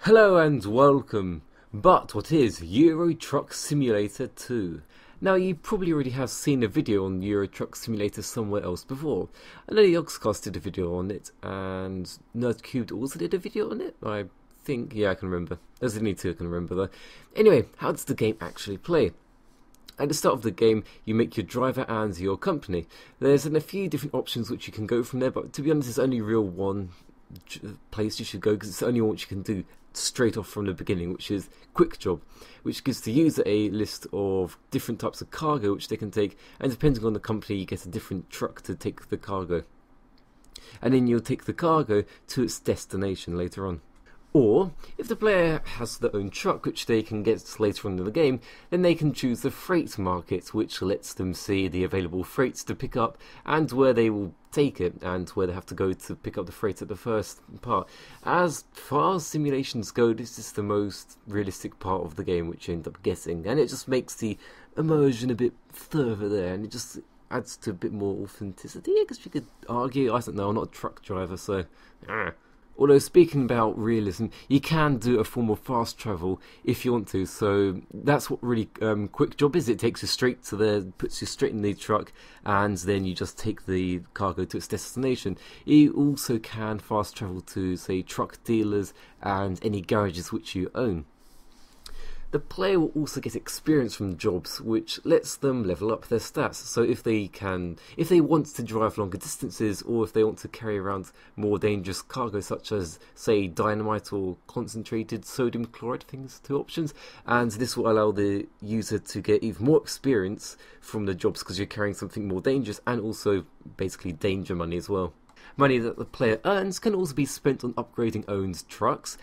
Hello and welcome, but what is Euro Truck Simulator 2? Now you probably already have seen a video on Euro Truck Simulator somewhere else before. I know the Oxcast did a video on it, and Nerdcubed also did a video on it, I think. Yeah, I can remember. There's only two I can remember though. Anyway, how does the game actually play? At the start of the game, you make your driver and your company. There's a few different options which you can go from there, but to be honest, there's only real one place you should go, because it's the only one which you can do straight off from the beginning, which is Quick Job, which gives the user a list of different types of cargo which they can take, and depending on the company you get a different truck to take the cargo, and then you'll take the cargo to its destination later on. Or, if the player has their own truck which they can get later on in the game, then they can choose the freight market, which lets them see the available freights to pick up and where they will take it and where they have to go to pick up the freight at the first part. As far as simulations go, this is the most realistic part of the game which you end up getting, and it just makes the immersion a bit further there, and it just adds to a bit more authenticity, I guess you could argue. I don't know, I'm not a truck driver, so Although, speaking about realism, you can do a form of fast travel if you want to, so that's what really Quick Job is. It takes you straight to there, puts you straight in the truck, and then you just take the cargo to its destination. You also can fast travel to, say, truck dealers and any garages which you own. The player will also get experience from jobs, which lets them level up their stats. So if they want to drive longer distances, or if they want to carry around more dangerous cargo, such as, say, dynamite or concentrated sodium chloride, things, two options. And this will allow the user to get even more experience from the jobs, because you're carrying something more dangerous, and also basically danger money as well. Money that the player earns can also be spent on upgrading owned trucks,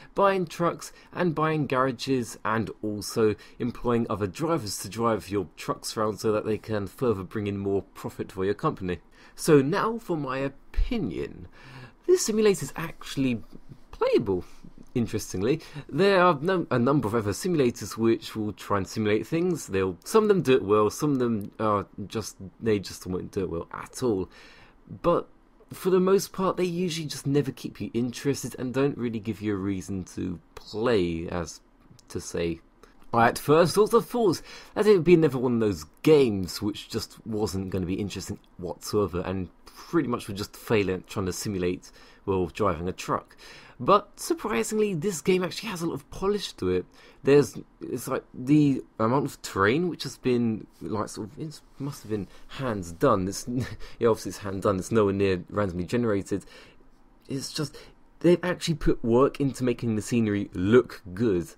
and buying garages, and also employing other drivers to drive your trucks around so that they can further bring in more profit for your company. So now for my opinion. This simulator is actually playable. Interestingly, there are a number of other simulators which will try and simulate things. Some of them do it well, some of them they just won't do it well at all. But for the most part, they usually just never keep you interested and don't really give you a reason to play, as to say. I at first also thought that it would be another one of those games which just wasn't going to be interesting whatsoever, and pretty much would just fail at trying to simulate, well, driving a truck. But surprisingly, this game actually has a lot of polish to it. It's like the amount of terrain which has been like it must have been hands done. Yeah, obviously it's hand done. It's nowhere near randomly generated. It's just they've actually put work into making the scenery look good.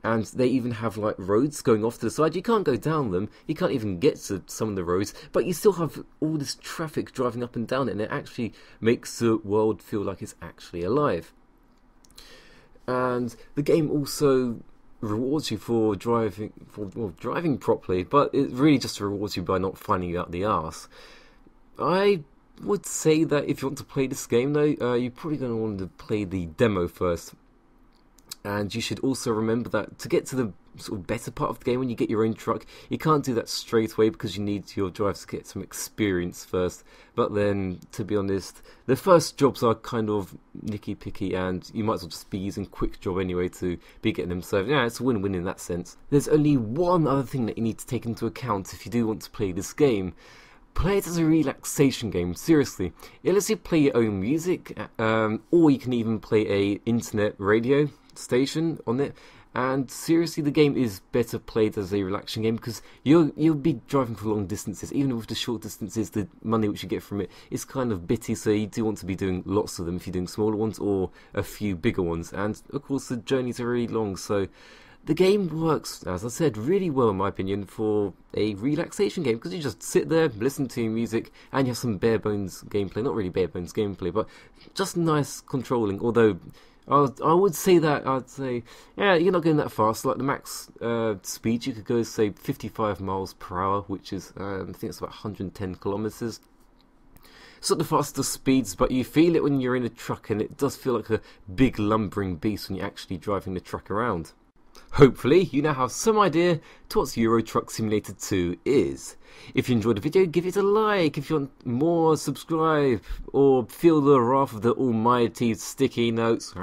And they even have like roads going off to the side. You can't go down them. You can't even get to some of the roads. But you still have all this traffic driving up and down it. And it actually makes the world feel like it's actually alive. And the game also rewards you for driving properly. But it really just rewards you by not finding you out the arse. I would say that if you want to play this game though, you're probably going to want to play the demo first. And you should also remember that to get to the sort of better part of the game, when you get your own truck, you can't do that straight away because you need your drivers to get some experience first. But then, to be honest, the first jobs are kind of nicky-picky, and you might as well just be using Quick Job anyway to be getting them. So yeah, it's a win-win in that sense. There's only one other thing that you need to take into account if you do want to play this game. Play it as a relaxation game, seriously. It lets you play your own music, or you can even play a internet radio station on it, and seriously, the game is better played as a relaxing game, because you'll be driving for long distances. Even with the short distances, the money which you get from it is kind of bitty, so you do want to be doing lots of them if you're doing smaller ones or a few bigger ones. And of course, the journeys are really long, so the game works, as I said, really well in my opinion for a relaxation game, because you just sit there, listen to your music, and you have some bare bones gameplay. Not really bare bones gameplay, but just nice controlling. Although I would say that, yeah, you're not going that fast. Like the max speed you could go is, say, 55 miles per hour, which is, I think it's about 110 kilometers. It's not the fastest speeds, but you feel it when you're in a truck, and it does feel like a big lumbering beast when you're actually driving the truck around. Hopefully, you now have some idea to what Euro Truck Simulator 2 is. If you enjoyed the video, give it a like. If you want more, subscribe. Or feel the wrath of the almighty sticky notes.